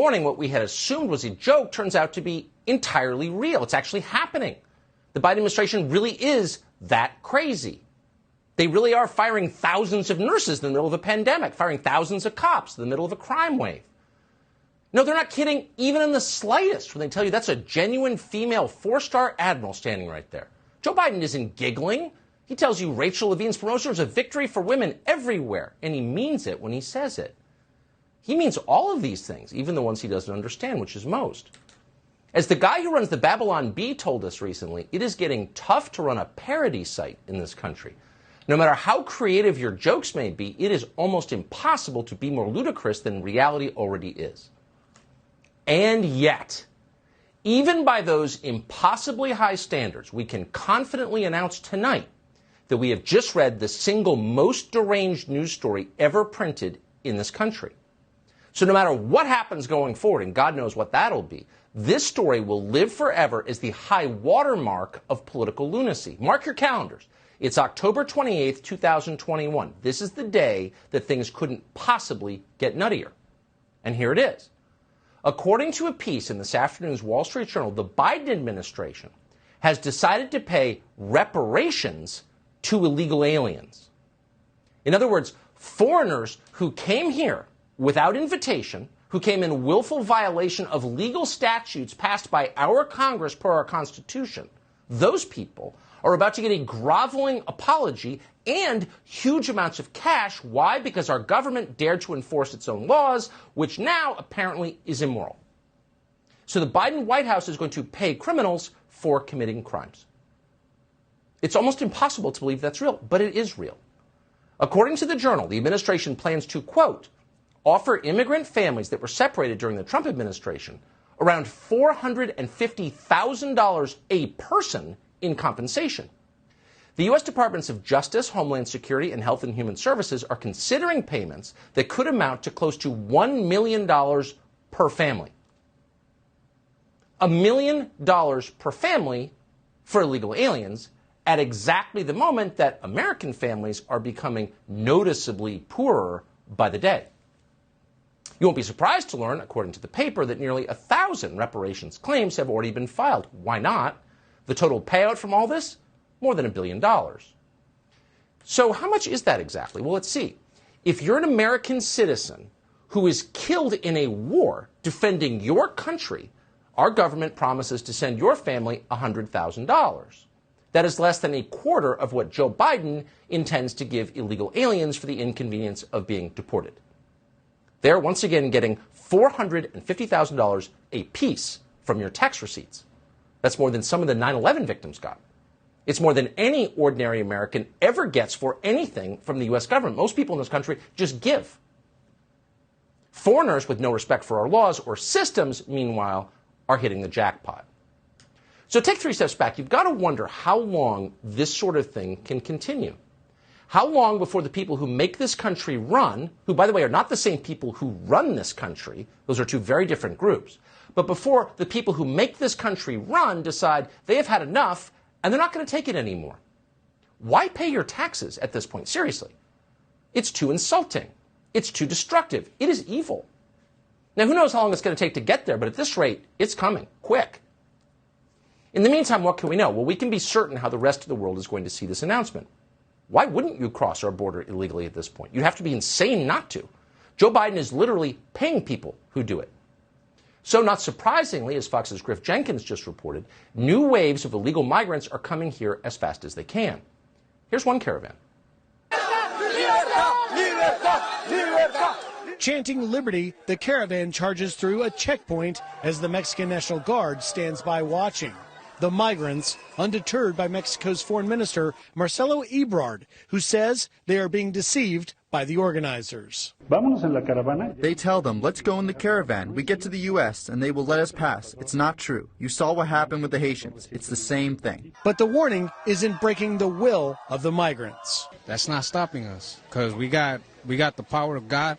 Morning, what we had assumed was a joke turns out to be entirely real. It's actually happening. The Biden administration really is that crazy. They really are firing thousands of nurses in the middle of a pandemic, firing thousands of cops in the middle of a crime wave. No, they're not kidding even in the slightest when they tell you that's a genuine female four-star admiral standing right there. Joe Biden isn't giggling. He tells you Rachel Levine's promotion was a victory for women everywhere, and he means it when he says it. He means all of these things, even the ones he doesn't understand, which is most. As the guy who runs the Babylon Bee told us recently, it is getting tough to run a parody site in this country. No matter how creative your jokes may be, it is almost impossible to be more ludicrous than reality already is. And yet, even by those impossibly high standards, we can confidently announce tonight that we have just read the single most deranged news story ever printed in this country. So no matter what happens going forward, and God knows what that'll be, this story will live forever as the high watermark of political lunacy. Mark your calendars. It's October 28th, 2021. This is the day that things couldn't possibly get nuttier. And here it is. According to a piece in this afternoon's Wall Street Journal, the Biden administration has decided to pay reparations to illegal aliens. In other words, foreigners who came here without invitation, who came in willful violation of legal statutes passed by our Congress per our Constitution, those people are about to get a groveling apology and huge amounts of cash. Why? Because our government dared to enforce its own laws, which now apparently is immoral. So the Biden White House is going to pay criminals for committing crimes. It's almost impossible to believe that's real, but it is real. According to the Journal, the administration plans to, quote, offer immigrant families that were separated during the Trump administration around $450,000 a person in compensation. The U.S. Departments of Justice, Homeland Security, and Health and Human Services are considering payments that could amount to close to $1 million per family. $1 million per family for illegal aliens at exactly the moment that American families are becoming noticeably poorer by the day. You won't be surprised to learn, according to the paper, that nearly 1,000 reparations claims have already been filed. Why not? The total payout from all this? More than $1 billion. So how much is that exactly? Well, let's see. If you're an American citizen who is killed in a war defending your country, our government promises to send your family $100,000. That is less than a quarter of what Joe Biden intends to give illegal aliens for the inconvenience of being deported. They're once again getting $450,000 a piece from your tax receipts. That's more than some of the 9/11 victims got. It's more than any ordinary American ever gets for anything from the U.S. government. Most people in this country just give. Foreigners with no respect for our laws or systems, meanwhile, are hitting the jackpot. So take 3 steps back. You've got to wonder how long this sort of thing can continue. How long before the people who make this country run, who, by the way, are not the same people who run this country, those are two very different groups, but before the people who make this country run decide they have had enough and they're not going to take it anymore. Why pay your taxes at this point? Seriously. It's too insulting. It's too destructive. It is evil. Now, who knows how long it's going to take to get there, but at this rate, it's coming, quick. In the meantime, what can we know? Well, we can be certain how the rest of the world is going to see this announcement. Why wouldn't you cross our border illegally at this point? You'd have to be insane not to. Joe Biden is literally paying people who do it. So not surprisingly, as Fox's Griff Jenkins just reported, new waves of illegal migrants are coming here as fast as they can. Here's one caravan. Chanting liberty, the caravan charges through a checkpoint as the Mexican National Guard stands by watching. The migrants, undeterred by Mexico's Foreign Minister Marcelo Ebrard, who says they are being deceived by the organizers. They tell them, let's go in the caravan. We get to the U.S. and they will let us pass. It's not true. You saw what happened with the Haitians. It's the same thing. But the warning isn't breaking the will of the migrants. That's not stopping us because we got the power of God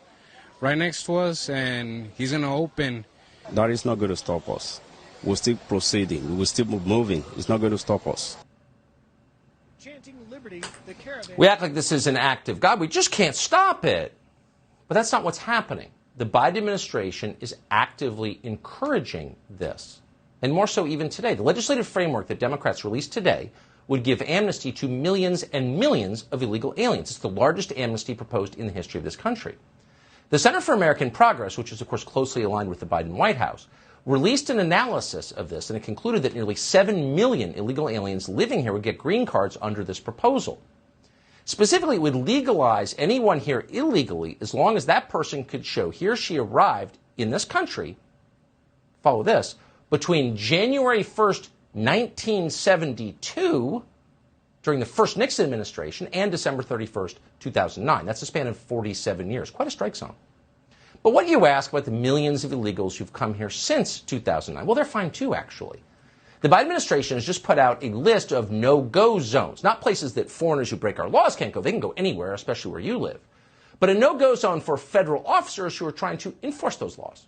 right next to us, and he's going to open. That is not going to stop us. We're still proceeding. We're still moving. It's not going to stop us. Chanting liberty, the caravan... We act like this is an act of God. We just can't stop it. But that's not what's happening. the Biden administration is actively encouraging this. And more so even today. The legislative framework that Democrats released today would give amnesty to millions and millions of illegal aliens. It's the largest amnesty proposed in the history of this country. The Center for American Progress, which is, of course, closely aligned with the Biden White House, released an analysis of this, and it concluded that nearly 7 million illegal aliens living here would get green cards under this proposal. Specifically, it would legalize anyone here illegally as long as that person could show he or she arrived in this country, follow this, between January 1st, 1972, during the first Nixon administration, and December 31st, 2009. That's a span of 47 years. Quite a strike zone. But what do you ask about the millions of illegals who've come here since 2009? Well, they're fine too, actually. The Biden administration has just put out a list of no-go zones, not places that foreigners who break our laws can't go. They can go anywhere, especially where you live. But a no-go zone for federal officers who are trying to enforce those laws.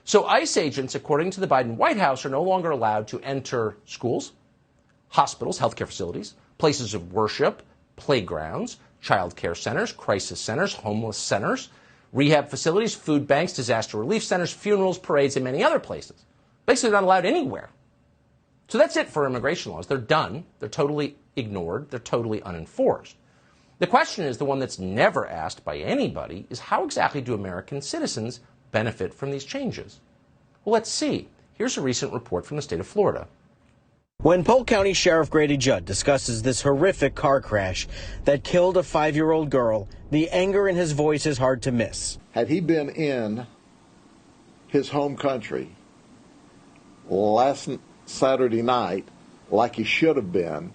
So ICE agents, according to the Biden White House, are no longer allowed to enter schools, hospitals, healthcare facilities, places of worship, playgrounds, child care centers, crisis centers, homeless centers, rehab facilities, food banks, disaster relief centers, funerals, parades, and many other places. Basically, they're not allowed anywhere. So that's it for immigration laws. They're done. They're totally ignored. They're totally unenforced. The question is, the one that's never asked by anybody, is how exactly do American citizens benefit from these changes? Well, let's see. Here's a recent report from the state of Florida. When Polk County Sheriff Grady Judd discusses this horrific car crash that killed a 5-year-old girl, the anger in his voice is hard to miss. Had he been in his home country last Saturday night, like he should have been,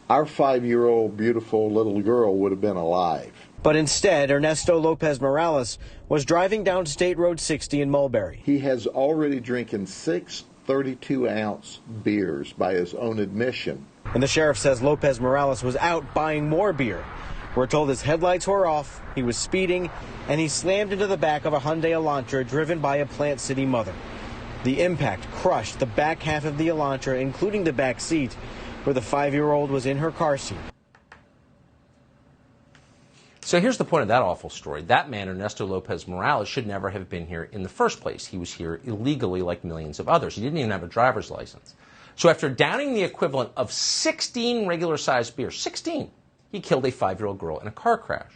our 5-year-old beautiful little girl would have been alive. But instead, Ernesto Lopez Morales was driving down State Road 60 in Mulberry. He has already drinking 6 32-ounce beers by his own admission. And the sheriff says Lopez Morales was out buying more beer. We're told his headlights were off, he was speeding, and he slammed into the back of a Hyundai Elantra driven by a Plant City mother. The impact crushed the back half of the Elantra, including the back seat, where the 5-year-old was in her car seat. So here's the point of that awful story. That man, Ernesto Lopez Morales, should never have been here in the first place. He was here illegally like millions of others. He didn't even have a driver's license. So after downing the equivalent of 16 regular-sized beers, 16, he killed a 5-year-old girl in a car crash.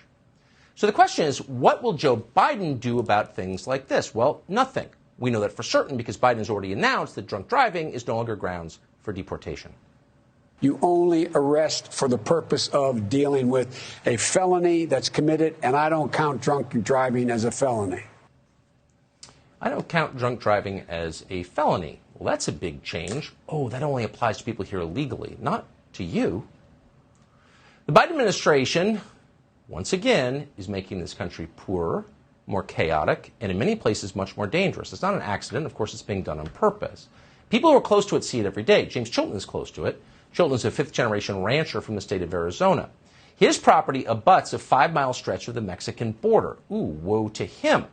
So the question is, what will Joe Biden do about things like this? Well, nothing. We know that for certain because Biden has already announced that drunk driving is no longer grounds for deportation. You only arrest for the purpose of dealing with a felony that's committed, and I don't count drunk driving as a felony. I don't count drunk driving as a felony. Well, that's a big change. Oh, that only applies to people here illegally, not to you. The Biden administration, once again, is making this country poorer, more chaotic, and in many places much more dangerous. It's not an accident. Of course, it's being done on purpose. People who are close to it see it every day. James Chilton is close to it. Chilton's a fifth-generation rancher from the state of Arizona. His property abuts a 5-mile stretch of the Mexican border. Ooh, woe to him.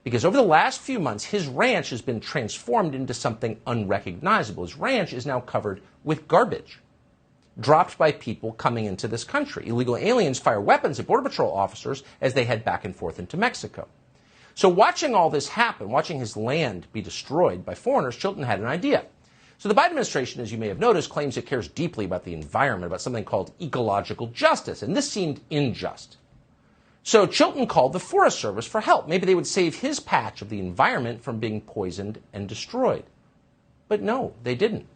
Because over the last few months, his ranch has been transformed into something unrecognizable. His ranch is now covered with garbage dropped by people coming into this country. Illegal aliens fire weapons at Border Patrol officers as they head back and forth into Mexico. So watching all this happen, watching his land be destroyed by foreigners, Chilton had an idea. So the Biden administration, as you may have noticed, claims it cares deeply about the environment, about something called ecological justice, and this seemed unjust. So Chilton called the Forest Service for help. Maybe they would save his patch of the environment from being poisoned and destroyed. But no, they didn't.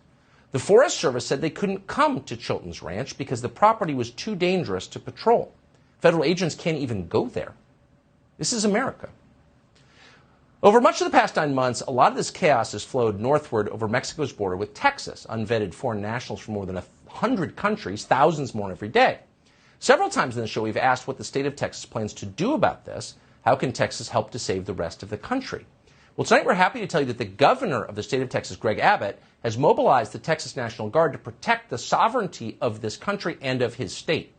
The Forest Service said they couldn't come to Chilton's ranch because the property was too dangerous to patrol. Federal agents can't even go there. This is America. Over much of the past 9 months, a lot of this chaos has flowed northward over Mexico's border with Texas. Unvetted foreign nationals from more than 100 countries, thousands more every day. Several times in the show, we've asked what the state of Texas plans to do about this. How can Texas help to save the rest of the country? Well, tonight we're happy to tell you that the governor of the state of Texas, Greg Abbott, has mobilized the Texas National Guard to protect the sovereignty of this country and of his state.